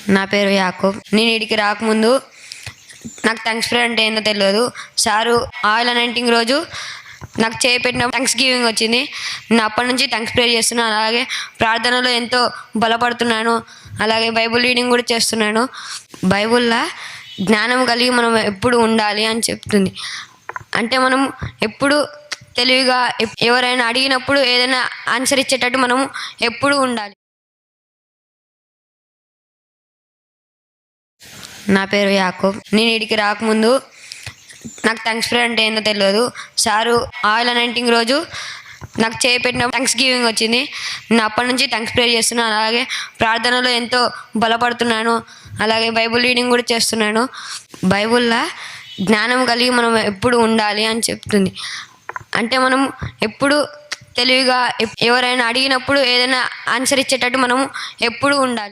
నా పేరు యాకూబ్. నేను ఈడికి రాకముందు నాకు థ్యాంక్స్ ప్రేయర్ అంటే ఏందో తెలియదు. సారు ఆయిల్ అనౌంటింగ్ రోజు నాకు చేపెట్టిన థ్యాంక్స్ గివింగ్ వచ్చింది. నేను అప్పటి నుంచి థ్యాంక్స్ ప్రేయర్ చేస్తున్నాను. అలాగే ప్రార్థనలో ఎంతో బలపడుతున్నాను. అలాగే బైబుల్ రీడింగ్ కూడా చేస్తున్నాను. బైబుల్లో జ్ఞానం కలిగి మనం ఎప్పుడు ఉండాలి అని చెప్తుంది. అంటే మనం ఎప్పుడు తెలివిగా ఎవరైనా అడిగినప్పుడు ఏదైనా ఆన్సర్ ఇచ్చేటట్టు మనం ఎప్పుడు ఉండాలి. నా పేరు యాకూబ్. నేను ఈడికి రాకముందు నాకు థ్యాంక్స్ ప్రేయర్ అంటే ఏందో తెలియదు. సారు ఆయిల్ అనౌంటింగ్ రోజు నాకు చేపెట్టిన థ్యాంక్స్ గివింగ్ వచ్చింది. నేను అప్పటి నుంచి థ్యాంక్స్ ప్రేయర్ చేస్తున్నాను. అలాగే ప్రార్థనలో ఎంతో బలపడుతున్నాను. అలాగే బైబుల్ రీడింగ్ కూడా చేస్తున్నాను. బైబుల్లో జ్ఞానం కలిగి మనం ఎప్పుడు ఉండాలి అని చెప్తుంది. అంటే మనం ఎప్పుడు తెలివిగా ఎవరైనా అడిగినప్పుడు ఏదైనా ఆన్సర్ ఇచ్చేటట్టు మనం ఎప్పుడు ఉండాలి.